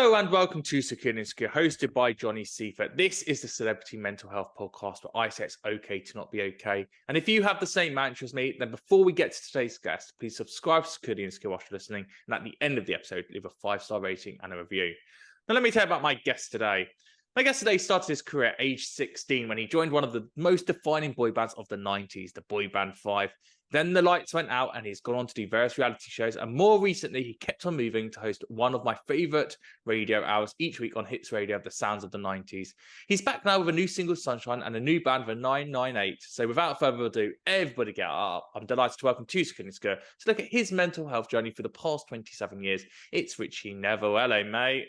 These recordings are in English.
Hello and welcome to Secure The Insecure, hosted by Johnny Seifert. This is the celebrity mental health podcast where I say it's okay to not be okay. And if you have the same mantra as me, then before we get to today's guest, please subscribe to Secure The Insecure while you're listening. And at the end of the episode, leave a 5-star rating and a review. Now, let me tell you about my guest today. My guest today started his career at age 16 when he joined one of the most defining boy bands of the 90s, the boy band 5. Then the lights went out and he's gone on to do various reality shows. And more recently, he kept on moving to host one of my favorite radio hours each week on Hits Radio, The Sounds of the 90s. He's back now with a new single, Sunshine, and a new band for 998. So without further ado, everybody get up. I'm delighted to welcome to Secure The Insecure to look at his mental health journey for the past 27 years. It's Ritchie Neville. Hello, mate.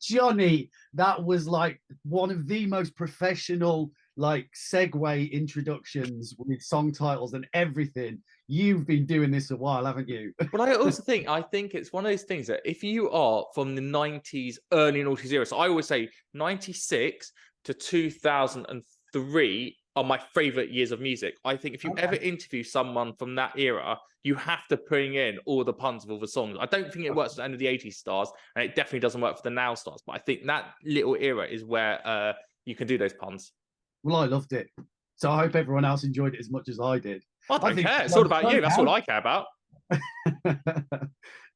Johnny, that was like one of the most professional segue introductions with song titles and everything. You've been doing this a while, haven't you? But I also think it's one of those things that if you are from the 90s, early noughties era, so I always say 96 to 2003 are my favorite years of music. I think if you ever interview someone from that era, you have to bring in all the puns of all the songs. I don't think it works at the end of the 80s stars, and it definitely doesn't work for the now stars. But I think that little era is where you can do those puns. Well, I loved it. So I hope everyone else enjoyed it as much as I did. I don't care. It's all about you. That's all I care about.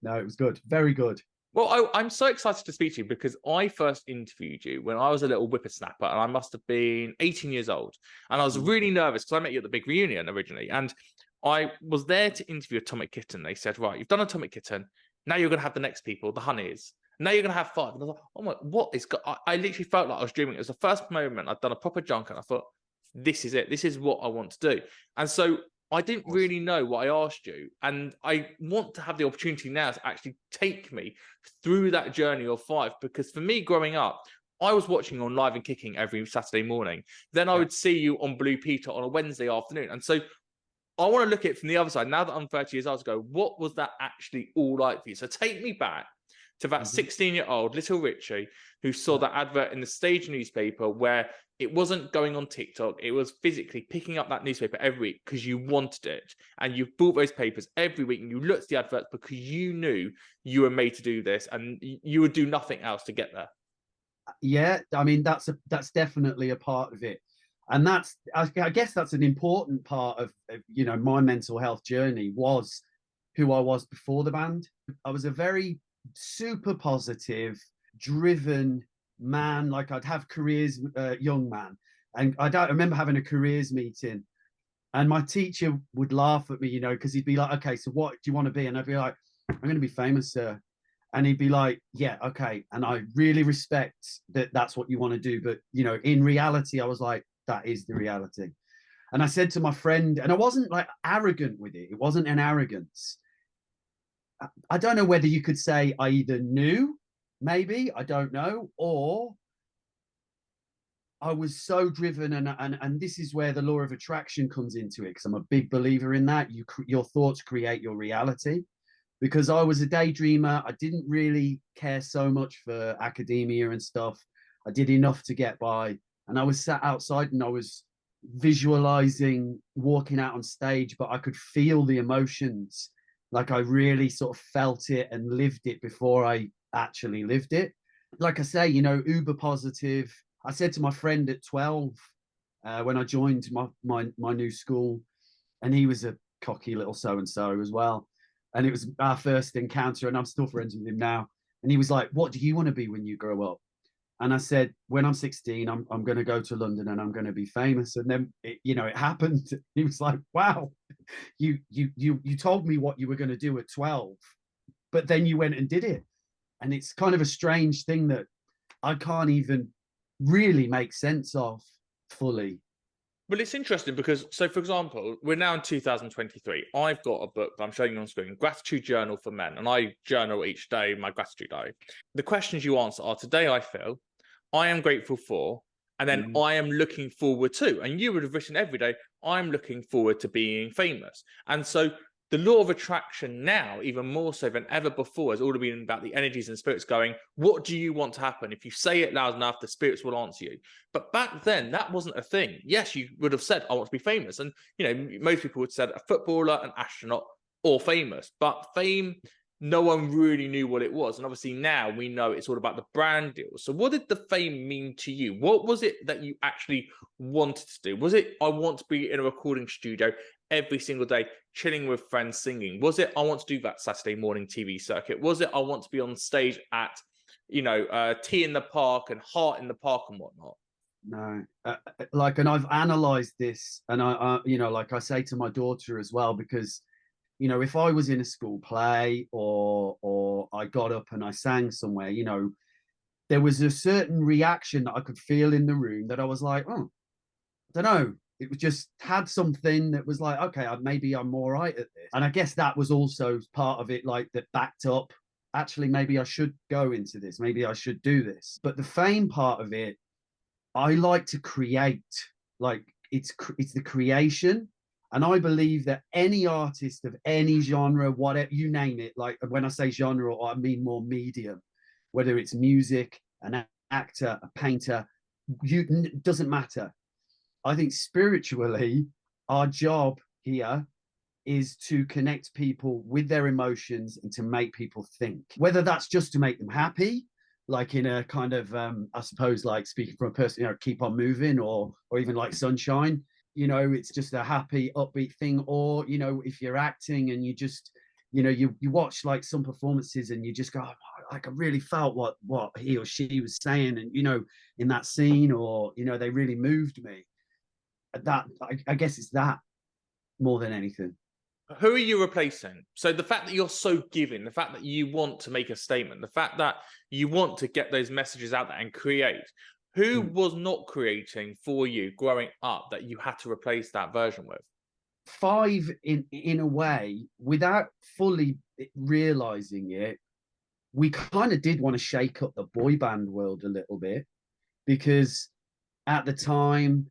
No, it was good. Very good. Well, I'm so excited to speak to you because I first interviewed you when I was a little whippersnapper and I must have been 18 years old. And I was really nervous because I met you at the big reunion originally. And I was there to interview Atomic Kitten. They said, right, you've done Atomic Kitten. Now you're going to have the next people, the Honeys. Now you're going to have 5. And I was like, oh my, what is... I literally felt like I was dreaming. It was the first moment I'd done a proper junk and I thought, this is it. This is what I want to do. And so I didn't really know what I asked you. And I want to have the opportunity now to actually take me through that journey of 5. Because for me, growing up, I was watching on Live and Kicking every Saturday morning. Then I would see you on Blue Peter on a Wednesday afternoon. And so I want to look at it from the other side. Now that I'm 30 years old, I go, what was that actually all like for you? So take me back to that 16-year-old little Ritchie who saw that advert in the stage newspaper where it wasn't going on TikTok. It was physically picking up that newspaper every week because you wanted it. And you bought those papers every week and you looked at the adverts because you knew you were made to do this and you would do nothing else to get there. Yeah, I mean, that's definitely a part of it. And I guess that's an important part of my mental health journey, was who I was before the band. I was a very super positive, driven man. Like, I'd have careers, young man. And I remember having a careers meeting and my teacher would laugh at me, because he'd be like, okay, so what do you want to be? And I'd be like, I'm going to be famous, sir. And he'd be like, yeah, okay. And I really respect that that's what you want to do. But, in reality, I was like, that is the reality. And I said to my friend, and I wasn't like arrogant with it. It wasn't an arrogance. I don't know whether you could say I either knew, maybe, I don't know, or I was so driven, and this is where the law of attraction comes into it, because I'm a big believer in that. Your thoughts create your reality. Because I was a daydreamer, I didn't really care so much for academia and stuff. I did enough to get by, and I was sat outside and I was visualizing walking out on stage, but I could feel the emotions. Like, I really sort of felt it and lived it before I actually lived it. Like I say, uber positive. I said to my friend at 12, when I joined my new school, and he was a cocky little so-and-so as well. And it was our first encounter, and I'm still friends with him now. And he was like, what do you want to be when you grow up? And I said, when I'm 16, I'm going to go to London and I'm going to be famous. And then, it happened. He was like, wow, you told me what you were going to do at 12, but then you went and did it. And it's kind of a strange thing that I can't even really make sense of fully. Well, it's interesting because, so for example, we're now in 2023. I've got a book that I'm showing you on screen, Gratitude Journal for Men, and I journal each day my gratitude diary. The questions you answer are: today I feel, I am grateful for, and then I am looking forward to. And you would have written every day, I'm looking forward to being famous. And so the law of attraction now, even more so than ever before, has all been about the energies and spirits going, what do you want to happen? If you say it loud enough, the spirits will answer you. But back then, that wasn't a thing. Yes, you would have said, I want to be famous. And, most people would have said a footballer, an astronaut, or famous. But fame no one really knew what it was. And obviously now we know it's all about the brand deal. So what did the fame mean to you? What was it that you actually wanted to do? Was it, I want to be in a recording studio every single day, chilling with friends, singing? Was it, I want to do that Saturday morning TV circuit? Was it, I want to be on stage at, Tea in the Park and Heart in the Park and whatnot? No, and I've analyzed this, and like I say to my daughter as well, because if I was in a school play or I got up and I sang somewhere, there was a certain reaction that I could feel in the room that I was like, oh, I don't know. It was just had something that was like, okay, maybe I'm all right at this. And I guess that was also part of it, like that backed up, actually, maybe I should go into this. Maybe I should do this. But the fame part of it, I like to create, like it's the creation. And I believe that any artist of any genre, whatever you name it, like when I say genre, I mean more medium, whether it's music, an actor, a painter, it doesn't matter. I think spiritually, our job here is to connect people with their emotions and to make people think, whether that's just to make them happy, like in a kind of, I suppose, like speaking from a person, keep on moving, or even like Sunshine, it's just a happy, upbeat thing. Or, if you're acting and you just, you watch like some performances and you just go, oh, like I really felt what he or she was saying, and, in that scene, or, they really moved me. That, I guess it's that more than anything. Who are you replacing? So the fact that you're so giving, the fact that you want to make a statement, the fact that you want to get those messages out there and create, who was not creating for you growing up that you had to replace that version with? 5, in a way, without fully realizing it, we kind of did want to shake up the boy band world a little bit, because at the time,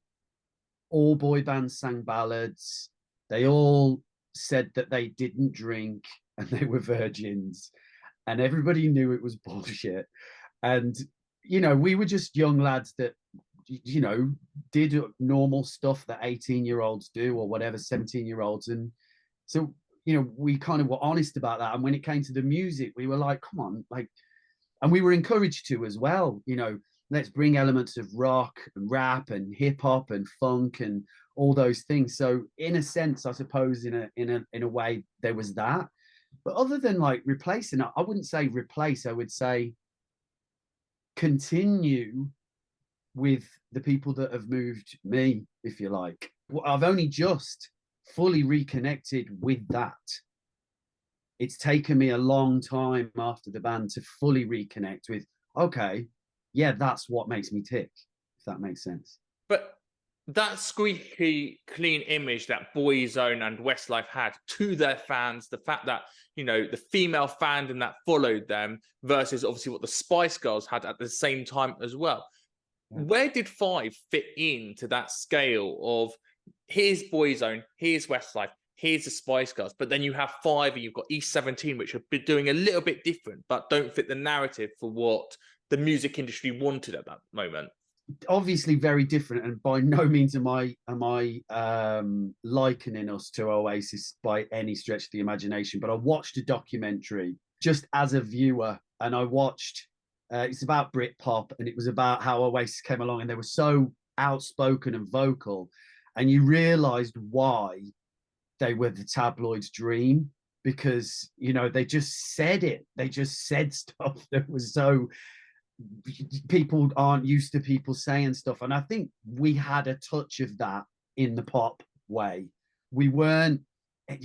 all boy bands sang ballads. They all said that they didn't drink and they were virgins, and everybody knew it was bullshit. And we were just young lads that did normal stuff that 18-year-olds do, or whatever, 17-year-olds. And so we kind of were honest about that. And when it came to the music, we were like, come on, like, and we were encouraged to as well, let's bring elements of rock and rap and hip hop and funk and all those things. So in a sense, I suppose in a way there was that. But other than like replacing, I wouldn't say replace, I would say continue with the people that have moved me, if you like. I've only just fully reconnected with that. It's taken me a long time after the band to fully reconnect with, okay, yeah, that's what makes me tick, if that makes sense. But that squeaky clean image that Boyzone and Westlife had to their fans, the fact that, the female fandom that followed them versus obviously what the Spice Girls had at the same time as well. Yeah. Where did 5 fit into that scale of here's Boyzone, here's Westlife, here's the Spice Girls, but then you have 5 and you've got East 17, which have been doing a little bit different, but don't fit the narrative for what the music industry wanted at that moment? Obviously very different, and by no means am I likening us to Oasis by any stretch of the imagination. But I watched a documentary just as a viewer, and I watched it's about Britpop, and it was about how Oasis came along, and they were so outspoken and vocal, and you realized why they were the tabloid's dream, because they just said it. They just said stuff that was so, people aren't used to people saying stuff. And I think we had a touch of that in the pop way. We weren't,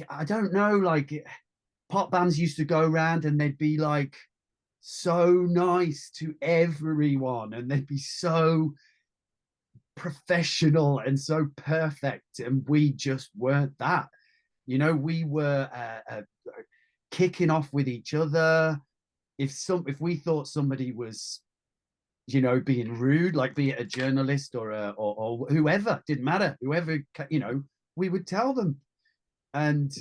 I don't know, like pop bands used to go around and they'd be like so nice to everyone, and they'd be so professional and so perfect, and we just weren't that. We were kicking off with each other. If we thought somebody was, being rude, like be it a journalist or whoever, didn't matter, whoever, we would tell them. And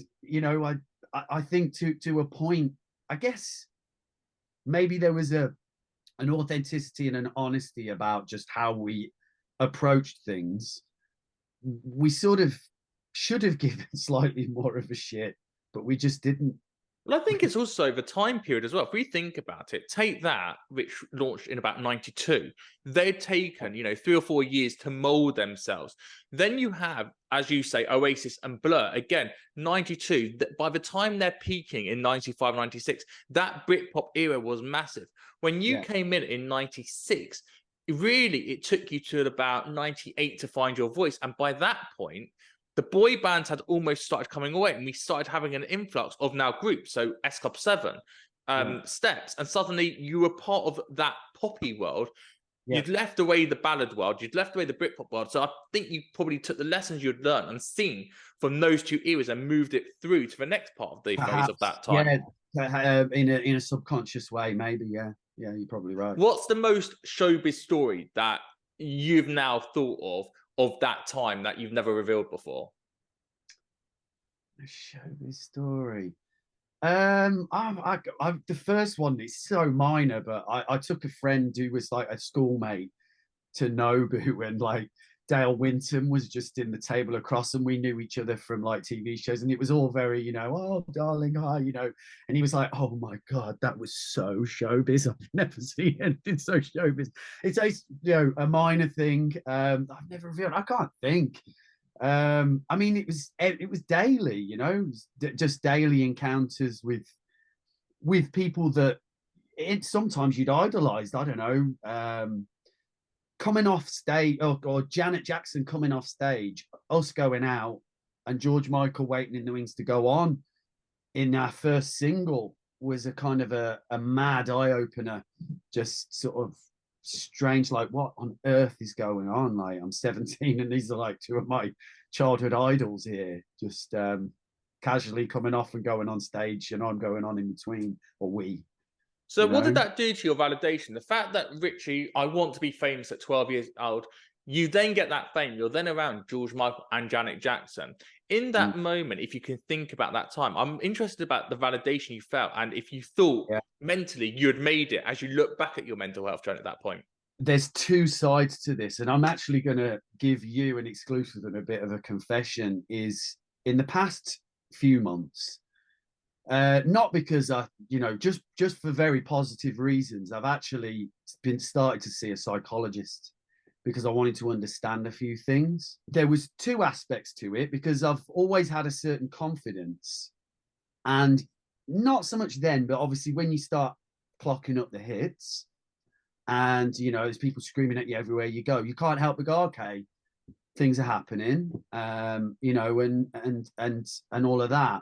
I think to a point, I guess maybe there was an authenticity and an honesty about just how we approached things. We sort of should have given slightly more of a shit, but we just didn't. Well, I think it's also the time period as well. If we think about it, take that, which launched in about 92. They'd taken, 3 or 4 years to mold themselves. Then you have, as you say, Oasis and Blur. Again, 92. By the time they're peaking in 95, 96, that Britpop era was massive. When you Yeah. came in 96, really, it took you to about 98 to find your voice. And by that point, the boy bands had almost started coming away, and we started having an influx of now groups. So S Club 7, Yeah. Steps, and suddenly you were part of that poppy world. Yeah. You'd left away the ballad world, you'd left away the Britpop world. So I think you probably took the lessons you'd learned and seen from those two eras and moved it through to the next part of the phase of that time. Yeah, in a subconscious way, maybe. Yeah, you're probably right. What's the most showbiz story that you've now thought of that time that you've never revealed before? A showbiz story. The first one is so minor, but I took a friend who was like a schoolmate to Nobu, and like Dale Winton was just in the table across, and we knew each other from like TV shows, and it was all very, oh darling, hi, and he was like, oh my god, that was so showbiz. I've never seen anything so showbiz. It's a minor thing. I've never revealed. I can't think. I mean, it was daily, just daily encounters with people that sometimes you'd idolized. I don't know, coming off stage, or Janet Jackson coming off stage, us going out, and George Michael waiting in the wings to go on in our first single was a kind of a mad eye opener. Just sort of strange, like, what on earth is going on? Like, I'm 17 and these are like two of my childhood idols here, just casually coming off and going on stage, and I'm going on in between, or we. So what did that do to your validation? The fact that Ritchie, I want to be famous at 12 years old, you then get that fame, you're then around George Michael and Janet Jackson. In that moment, if you can think about that time, I'm interested about the validation you felt, and if you thought mentally you had made it as you look back at your mental health journey at that point. There's two sides to this, and I'm actually going to give you an exclusive and a bit of a confession. Is in the past few months, not because just for very positive reasons, I've actually been started to see a psychologist because I wanted to understand a few things. There was two aspects to it, because I've always had a certain confidence, and not so much then, but obviously when you start clocking up the hits, and there's people screaming at you everywhere you go, you can't help but go, okay, things are happening, and all of that.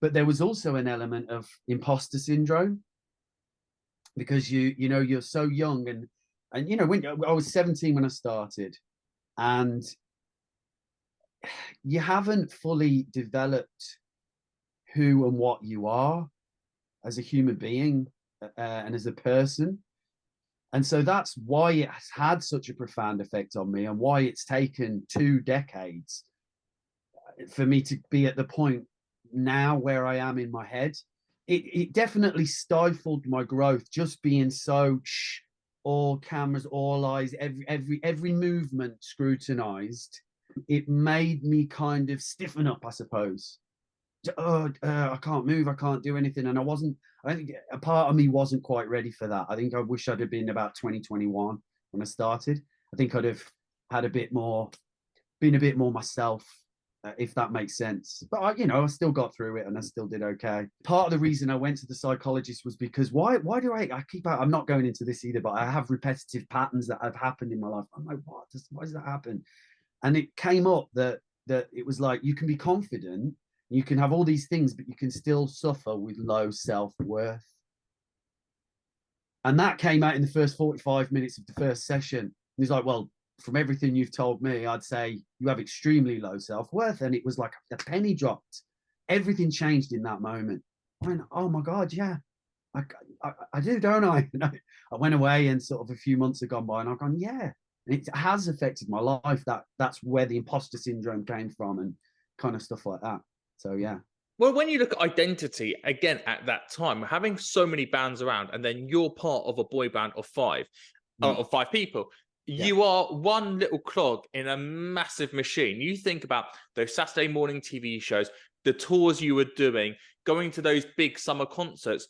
But there was also an element of imposter syndrome, because you're so young, and when I was 17 when I started, and you haven't fully developed who and what you are as a human being, and as a person. And so that's why it has had such a profound effect on me, and why it's taken 2 decades for me to be at the point now where I am in my head. It definitely stifled my growth, just being so all cameras, all eyes, every movement scrutinized. It made me kind of stiffen up, I suppose. I can't move, I can't do anything. And I think a part of me wasn't quite ready for that. I think I wish I'd have been about 2021 when I started. I think I'd have had been a bit more myself, if that makes sense. But I still got through it, and I still did okay. Part of the reason I went to the psychologist was because why do I keep out? I'm not going into this either, but I have repetitive patterns that have happened in my life. I'm like, why does that happen? And it came up that it was like, you can be confident, you can have all these things, but you can still suffer with low self-worth. And that came out in the first 45 minutes of the first session. He's like, well, from everything you've told me, I'd say you have extremely low self-worth. And it was like a penny dropped. Everything changed in that moment. I went, oh my God, yeah, I do, don't I? I went away, and sort of a few months had gone by, and I've gone, yeah. And it has affected my life. That's where the imposter syndrome came from, and kind of stuff like that. So yeah. Well, when you look at identity, again, at that time, having so many bands around, and then you're part of a boy band of 5, of 5 people, you are one little clog in a massive machine. You think about those Saturday morning TV shows, the tours you were doing, going to those big summer concerts,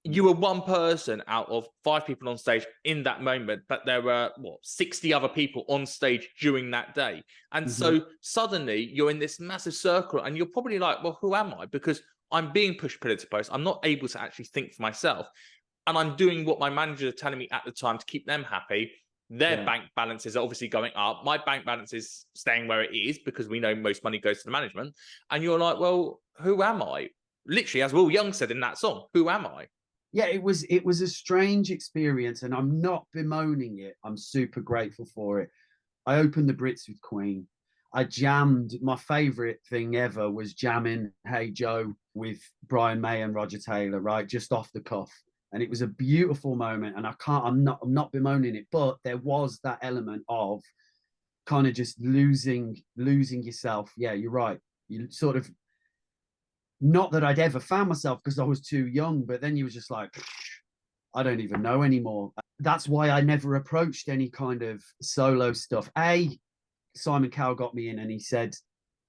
you were one person out of 5 people on stage in that moment, but there were 60 other people on stage during that day. And so suddenly you're in this massive circle and you're probably like, well, who am I? Because I'm being pushed pillar to post. I'm not able to actually think for myself. And I'm doing what my managers are telling me at the time to keep them happy. Their bank balances are obviously going up. My bank balance is staying where it is because we know most money goes to the management. And you're like, well, who am I? Literally, as Will Young said in that song, who am I? Yeah, it was a strange experience, and I'm not bemoaning it. I'm super grateful for it. I opened the Brits with Queen. I jammed. My favorite thing ever was jamming Hey Joe with Brian May and Roger Taylor, right, just off the cuff. And it was a beautiful moment. And I'm not bemoaning it, but there was that element of kind of just losing yourself. Yeah, you're right. You sort of, not that I'd ever found myself because I was too young, but then you was just like, I don't even know anymore. That's why I never approached any kind of solo stuff. Simon Cowell got me in and he said,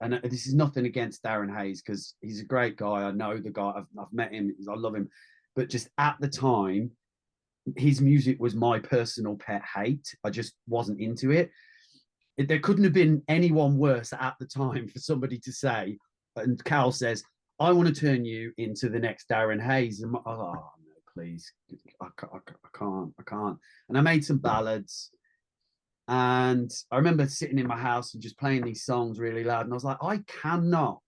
and this is nothing against Darren Hayes because he's a great guy. I know the guy. I've met him. I love him. But just at the time, his music was my personal pet hate. I just wasn't into it. There couldn't have been anyone worse at the time for somebody to say, and Cowell says, I want to turn you into the next Darren Hayes. And no, please, I can't. And I made some ballads. And I remember sitting in my house and just playing these songs really loud. And I was like, I cannot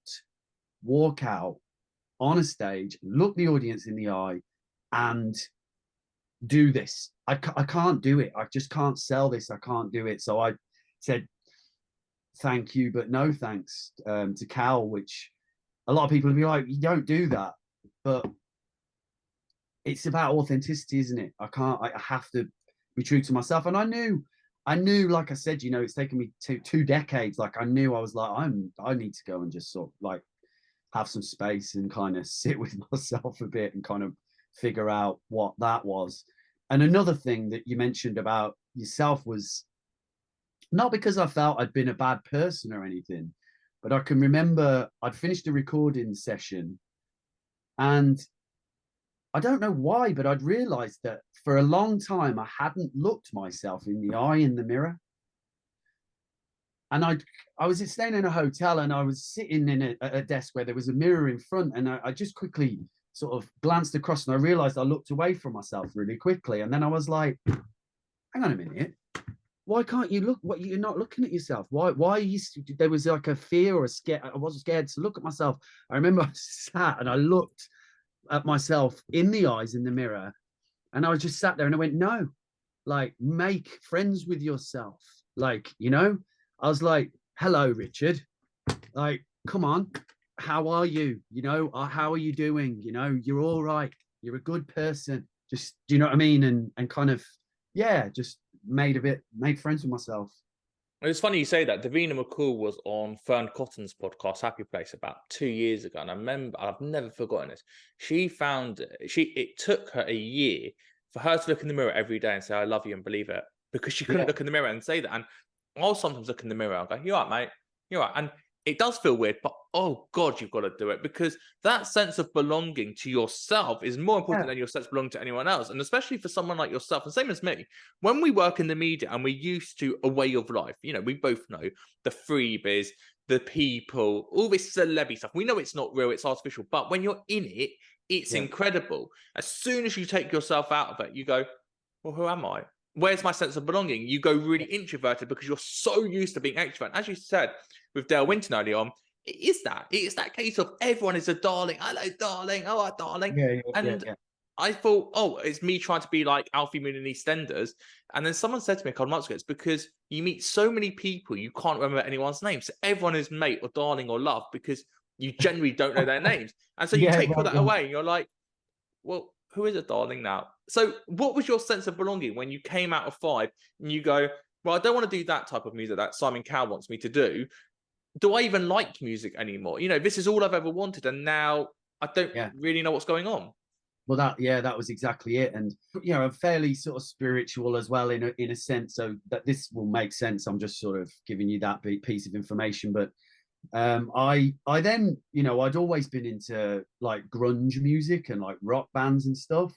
walk out on a stage, look the audience in the eye and do this. I can't do it. I just can't sell this. I can't do it. So I said, thank you, but no thanks to Cal, which a lot of people will be like, you don't do that. But it's about authenticity, isn't it? I have to be true to myself. And I knew, like I said, it's taken me two decades. Like I knew I was like, I need to go and just sort of like have some space and kind of sit with myself a bit and kind of figure out what that was. And another thing that you mentioned about yourself was not because I felt I'd been a bad person or anything, but I can remember I'd finished a recording session and I don't know why, but I'd realized that for a long time I hadn't looked myself in the eye in the mirror. And I was staying in a hotel and I was sitting in a desk where there was a mirror in front. And I just quickly sort of glanced across and I realized I looked away from myself really quickly. And then I was like, hang on a minute. Why can't you look? What, you're not looking at yourself? Why are you? There was like a fear or a scare. I wasn't scared to look at myself. I remember I sat and I looked at myself in the eyes in the mirror and I was just sat there and I went, no, like make friends with yourself. Like, I was like, hello, Richard. Like, come on. How are you? How are you doing? You're all right. You're a good person. Just, do you know what I mean? And kind of, yeah, just made friends with myself. It's funny you say that. Davina McCall was on Fern Cotton's podcast, Happy Place, about 2 years ago. And I remember, I've never forgotten this. It took her a year for her to look in the mirror every day and say, I love you and believe it. Because she couldn't look in the mirror and say that. And I'll sometimes look in the mirror and go, you're right, mate. You're right. And it does feel weird, but oh God, you've got to do it because that sense of belonging to yourself is more important than your sense of belonging to anyone else. And especially for someone like yourself, and same as me, when we work in the media and we're used to a way of life, we both know the freebies, the people, all this celebrity stuff. We know it's not real, it's artificial, but when you're in it, it's incredible. As soon as you take yourself out of it, you go, well, who am I? Where's my sense of belonging? You go really introverted because you're so used to being extrovert. As you said with Dale Winton early on, it is that case of everyone is a darling. Hello, darling. Oh, darling. I thought, oh, it's me trying to be like Alfie Moon in EastEnders. And then someone said to me a couple months ago, it's because you meet so many people, you can't remember anyone's name. So everyone is mate or darling or love because you generally don't know their names. And so you take all that away and you're like, well, who is a darling now? So what was your sense of belonging when you came out of 5 and you go, well, I don't want to do that type of music that Simon Cowell wants me to do. Do I even like music anymore? This is all I've ever wanted. And now I don't really know what's going on. Well, that was exactly it. And, I'm fairly sort of spiritual as well in a sense. So that this will make sense. I'm just sort of giving you that piece of information. But I then, you know, I'd always been into like grunge music and like rock bands and stuff.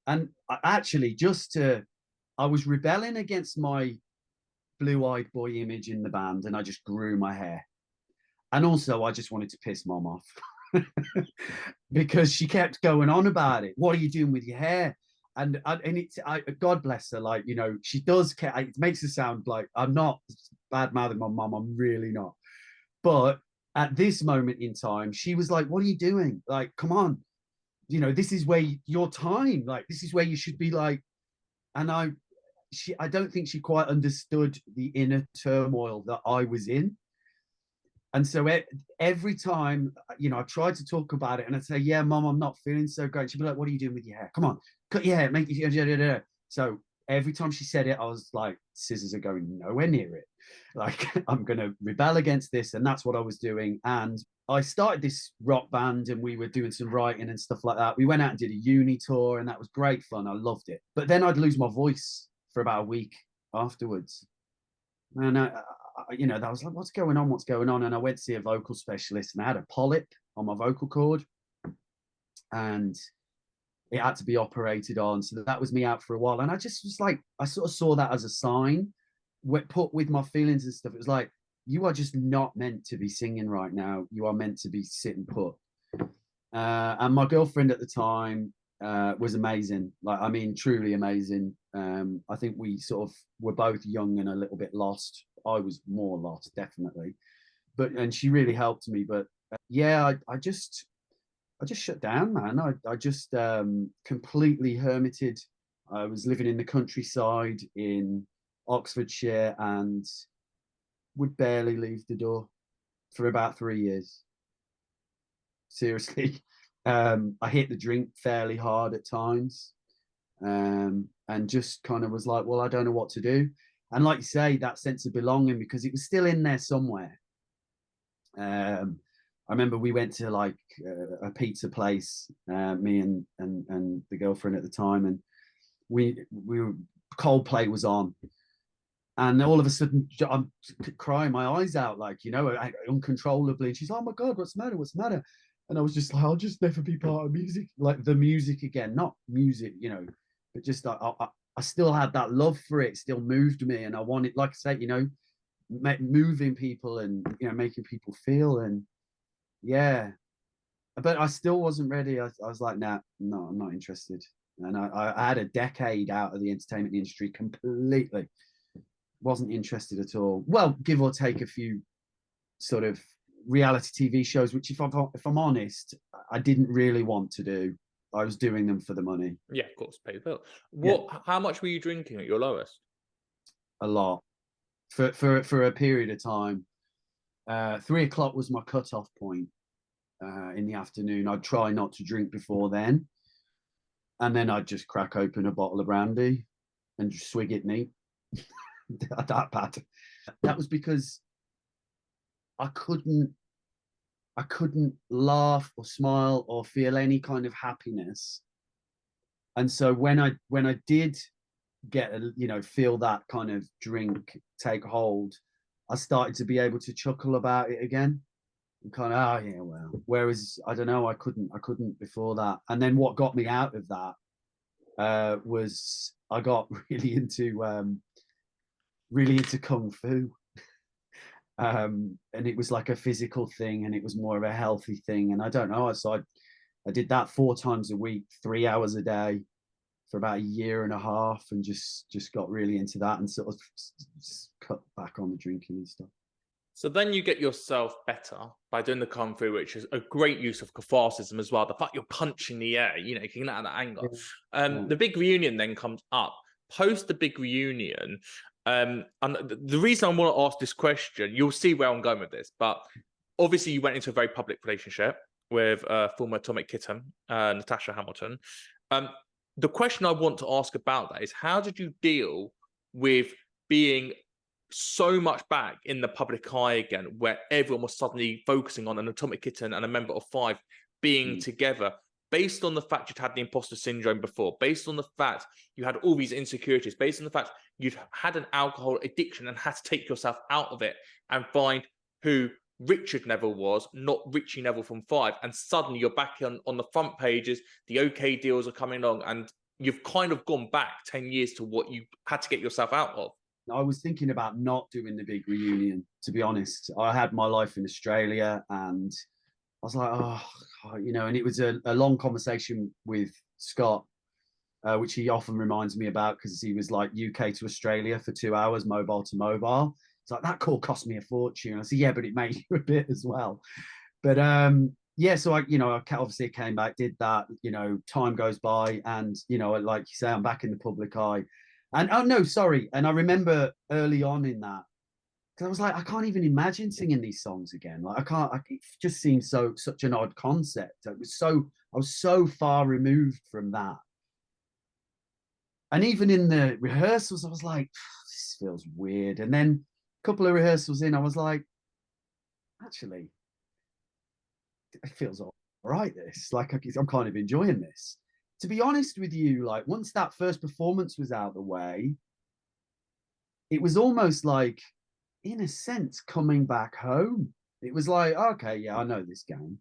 And I was rebelling against my blue-eyed boy image in the band, and I just grew my hair. And also, I just wanted to piss mom off because she kept going on about it. What are you doing with your hair? God bless her. Like, you know, she does care. It makes it sound like I'm not bad mouthing my mom. I'm really not. But at this moment in time, she was like, "What are you doing? Like, come on, you know, this is where your time. Like, this is where you should be." Like, and I don't think she quite understood the inner turmoil that I was in. And so every time, you know, I tried to talk about it and I'd say, "Yeah, mom, I'm not feeling so great." She'd be like, "What are you doing with your hair? Come on, cut your hair, make it." So every time she said it, I was like, scissors are going nowhere near it. Like, I'm going to rebel against this. And that's what I was doing. And I started this rock band and we were doing some writing and stuff like that. We went out and did a uni tour and that was great fun. I loved it. But then I'd lose my voice for about a week afterwards. And you know, I was like, what's going on? What's going on? And I went to see a vocal specialist and I had a polyp on my vocal cord and it had to be operated on. So that was me out for a while. And I just was like, I sort of saw that as a sign, put with my feelings and stuff. It was like, you are just not meant to be singing right now. You are meant to be sitting put. And my girlfriend at the time was amazing. Like, I mean, truly amazing. I think we sort of were both young and a little bit lost. I was more lost, definitely. And she really helped me. But yeah, I just shut down, man. I just completely hermited. I was living in the countryside in Oxfordshire and would barely leave the door for about 3 years. Seriously. I hit the drink fairly hard at times, and just kind of was like, well, I don't know what to do. And like you say, that sense of belonging, because it was still in there somewhere. I remember we went to like a pizza place, me and the girlfriend at the time, and we Coldplay was on, and all of a sudden I'm crying my eyes out, like, you know, uncontrollably. And she's like, "Oh my God, what's the matter? What's the matter?" And I was just like, "I'll just never be part of music, like the music again, not music, you know, but just I still had that love for it, still moved me, and I wanted, like I said, you know, moving people and, you know, making people feel. And yeah, but I still wasn't ready. I was like, nah, no, I'm not interested. And I had a decade out of the entertainment industry completely. Wasn't interested at all. Well, give or take a few sort of reality TV shows, which if I'm honest, I didn't really want to do. I was doing them for the money. Yeah, of course, pay the bill. Yeah. How much were you drinking at your lowest? A lot for a period of time. 3 o'clock was my cutoff point in the afternoon. I'd try not to drink before then, and then I'd just crack open a bottle of brandy and just swig it neat. That bad. That was because I couldn't laugh or smile or feel any kind of happiness. And so when I did get you know, feel that kind of drink take hold, I started to be able to chuckle about it again. And kind of, oh yeah, well. Whereas I don't know, I couldn't before that. And then what got me out of that was I got really into kung fu. And it was like a physical thing, and it was more of a healthy thing. And I don't know, so I did that 4 times a week, 3 hours a day for about a year and a half, and just got really into that and sort of cut back on the drinking and stuff. So then you get yourself better by doing the kung fu, which is a great use of catharsis as well. The fact you're punching the air, you know, you can get out of that anger. Yeah. The big reunion then comes up. Post the big reunion, and the reason I want to ask this question, you'll see where I'm going with this, but obviously you went into a very public relationship with former Atomic Kitten, Natasha Hamilton. The question I want to ask about that is, how did you deal with being so much back in the public eye again, where everyone was suddenly focusing on an Atomic Kitten and a member of 5ive being together, based on the fact you'd had the imposter syndrome before, based on the fact you had all these insecurities, based on the fact you'd had an alcohol addiction and had to take yourself out of it and find who Richard Neville was, not Ritchie Neville from 5. And suddenly you're back on the front pages, the OK deals are coming along, and you've kind of gone back 10 years to what you had to get yourself out of. I was thinking about not doing the big reunion, to be honest. I had my life in Australia, and I was like, oh, you know, and it was a long conversation with Scott, which he often reminds me about, because he was like UK to Australia for 2 hours, mobile to mobile. It's like, that call cost me a fortune. I said, yeah, but it made you a bit as well. But yeah, so I obviously came back, did that, you know, time goes by, and, you know, like you say, I'm back in the public eye. And oh no, sorry. And I remember early on in that, because I was like, I can't even imagine singing these songs again. Like, I can't. It just seems such an odd concept. I was so far removed from that. And even in the rehearsals, I was like, this feels weird. And then a couple of rehearsals in, I was like, actually, it feels all right. This, like, I'm kind of enjoying this. To be honest with you, like, once that first performance was out of the way, it was almost like, in a sense, coming back home. It was like, okay, yeah, I know this game.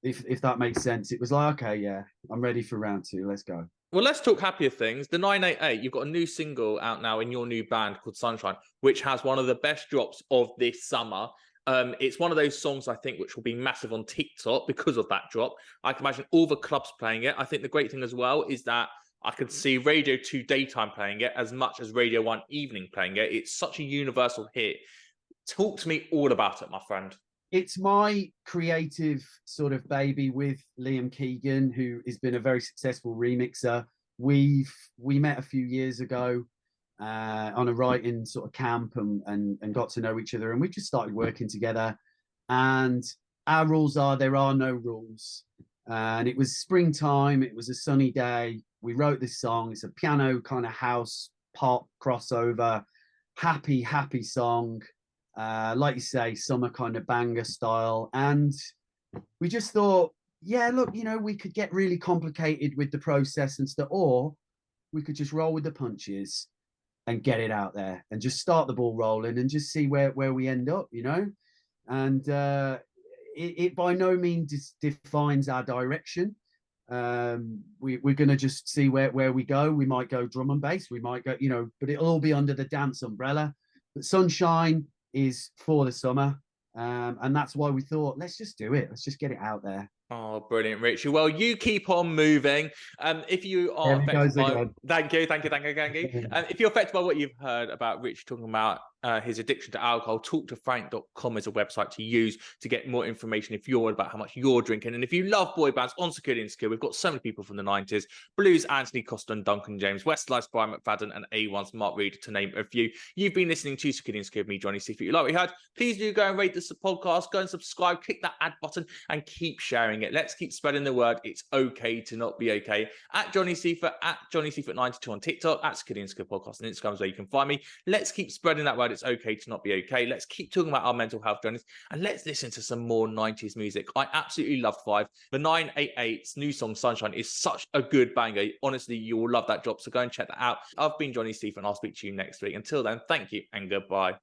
If that makes sense. It was like, okay, yeah, I'm ready for round 2. Let's go. Well, let's talk happier things. The 988, you've got a new single out now in your new band called Sunshine, which has one of the best drops of this summer. It's one of those songs, I think, which will be massive on TikTok because of that drop. I can imagine all the clubs playing it. I think the great thing as well is that I could see Radio 2 daytime playing it as much as Radio 1 evening playing it. It's such a universal hit. Talk to me all about it, my friend. It's my creative sort of baby with Liam Keegan, who has been a very successful remixer. We met a few years ago on a writing sort of camp, and got to know each other, and we just started working together. And our rules are, there are no rules. And it was springtime. It was a sunny day. We wrote this song. It's a piano kind of house pop crossover, happy song. Like you say, summer kind of banger style. And we just thought, yeah, look, you know, we could get really complicated with the process and stuff, or we could just roll with the punches and get it out there and just start the ball rolling and just see where we end up, you know. And it by no means defines our direction. We're going to just see where we go. We might go drum and bass, we might go, you know, but it'll all be under the dance umbrella. But Sunshine is for the summer, and that's why we thought, let's just do it. Let's just get it out there. Oh, brilliant, Richie. Well, you keep on moving. If you are affected by... Thank you. If you're affected by what you've heard about Richie talking about his addiction to alcohol, talktofrank.com is a website to use to get more information if you're worried about how much you're drinking. And if you love boy bands on Secure The Insecure, we've got so many people from the 90s: Blues, Anthony Costa and Duncan James, Westlife's Brian McFadden, and A1's Mark Reed, to name a few. You've been listening to Secure The Insecure with me, Johnny Seifert. You like what you heard? Please do go and rate this podcast, go and subscribe, click that add button, and keep sharing it. Let's keep spreading the word. It's okay to not be okay. At Johnny Seifert, at Johnny Seifert 92 on TikTok, at Secure The Insecure Podcast on Instagram is where you can find me. Let's keep spreading that word. It's okay to not be okay. Let's keep talking about our mental health journeys, and let's listen to some more 90s music. I absolutely love 5. The 988's new song Sunshine is such a good banger. Honestly, you will love that drop, so go and check that out. I've been Johnny Seifert, and I'll speak to you next week. Until then, thank you and goodbye.